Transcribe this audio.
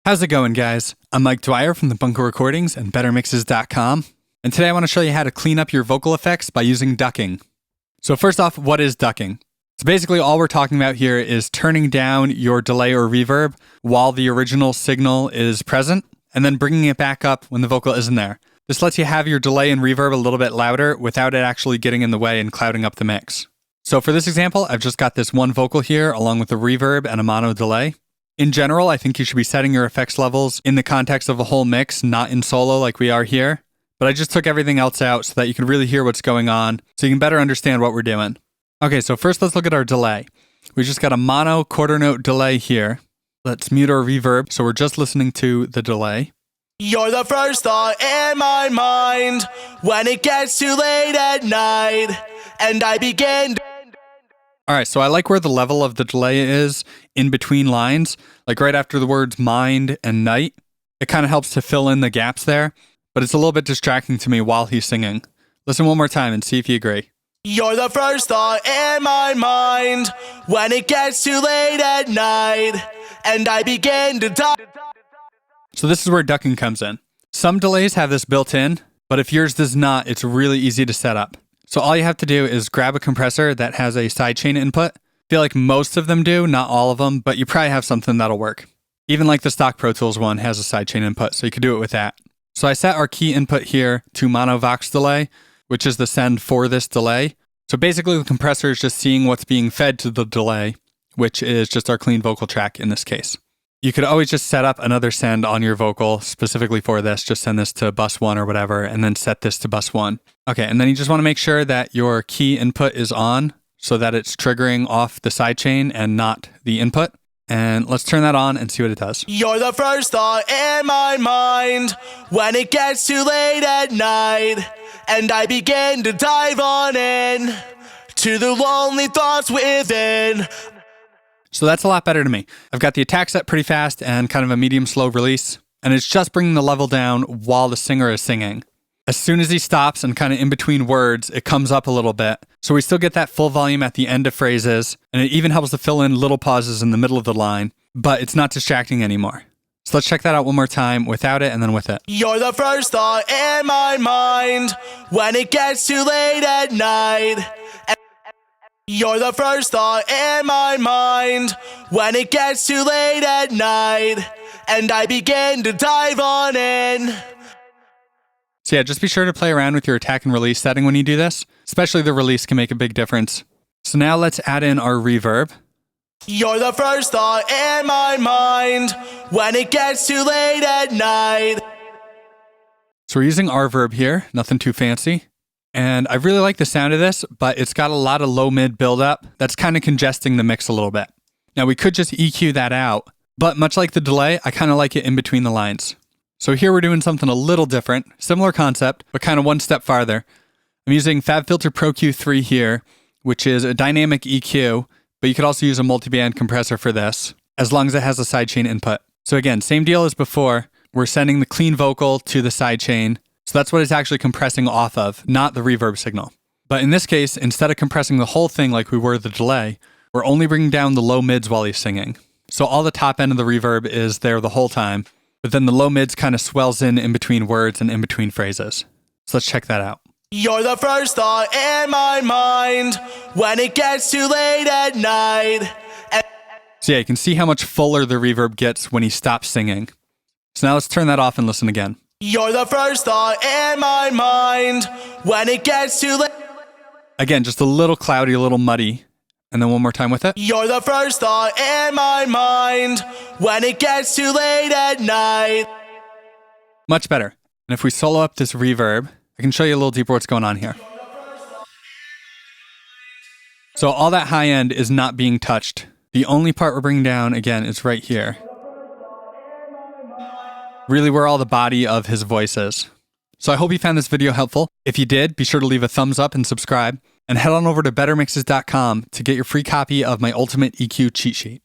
How's it going, guys? I'm Mike Dwyer from the Bunker Recordings and BetterMixes.com, and today I want to show you how to clean up your vocal effects by using ducking. So first off, what is ducking? So basically all we're talking about here is turning down your delay or reverb while the original signal is present, and then bringing it back up when the vocal isn't there. This lets you have your delay and reverb a little bit louder without it actually getting in the way and clouding up the mix. So for this example, I've just got this one vocal here along with a reverb and a mono delay. In general, I think you should be setting your effects levels in the context of a whole mix, not in solo like we are here. But I just took everything else out so that you can really hear what's going on, so you can better understand what we're doing. Okay, so first let's look at our delay. We just got a mono quarter note delay here. Let's mute our reverb, so we're just listening to the delay. You're the first thought in my mind when it gets too late at night, and I begin to... All right, so I like where the level of the delay is in between lines, like right after the words mind and night. It kind of helps to fill in the gaps there, but it's a little bit distracting to me while he's singing. Listen one more time and see if you agree. You're the first thought in my mind when it gets too late at night, and I begin to die. So this is where ducking comes in. Some delays have this built in, but if yours does not, it's really easy to set up. So all you have to do is grab a compressor that has a sidechain input. I feel like most of them do, not all of them, but you probably have something that'll work. Even like the stock Pro Tools one has a sidechain input, so you could do it with that. So I set our key input here to mono vox delay, which is the send for this delay. So basically the compressor is just seeing what's being fed to the delay, which is just our clean vocal track in this case. You could always just set up another send on your vocal specifically for this. Just send this to bus 1 or whatever, and then set this to bus 1. Okay, and then you just want to make sure that your key input is on so that it's triggering off the sidechain and not the input. And let's turn that on and see what it does. You're the first thought in my mind when it gets too late at night, and I begin to dive on in to the lonely thoughts within. So that's a lot better to me. I've got the attack set pretty fast and kind of a medium slow release, and it's just bringing the level down while the singer is singing. As soon as he stops and kind of in between words, it comes up a little bit. So we still get that full volume at the end of phrases, and it even helps to fill in little pauses in the middle of the line, but it's not distracting anymore. So let's check that out one more time without it and then with it. You're the first thought in my mind when it gets too late at night. You're the first thought in my mind when it gets too late at night, and I begin to dive on in. So yeah, just be sure to play around with your attack and release setting when you do this, especially the release can make a big difference. So now let's add in our reverb. You're the first thought in my mind when it gets too late at night. So we're using our verb here, nothing too fancy. And I really like the sound of this, but it's got a lot of low-mid buildup that's kind of congesting the mix a little bit. Now we could just EQ that out, but much like the delay, I kind of like it in between the lines. So here we're doing something a little different, similar concept, but kind of one step farther. I'm using FabFilter Pro Q3 here, which is a dynamic EQ, but you could also use a multiband compressor for this, as long as it has a sidechain input. So again, same deal as before. We're sending the clean vocal to the sidechain. So that's what it's actually compressing off of, not the reverb signal. But in this case, instead of compressing the whole thing like we were the delay, we're only bringing down the low mids while he's singing. So all the top end of the reverb is there the whole time, but then the low mids kind of swells in between words and in between phrases. So let's check that out. You're the first thought in my mind when it gets too late at night. So yeah, you can see how much fuller the reverb gets when he stops singing. So now let's turn that off and listen again. You're the first thought in my mind when it gets too late. Again, just a little cloudy, a little muddy. And then one more time with it. You're the first thought in my mind when it gets too late at night. Much better. And if we solo up this reverb, I can show you a little deeper what's going on here. So all that high end is not being touched. The only part we're bringing down, again, is right here. Really where all the body of his voice is. So I hope you found this video helpful. If you did, be sure to leave a thumbs up and subscribe. And head on over to BetterMixes.com to get your free copy of my Ultimate EQ cheat sheet.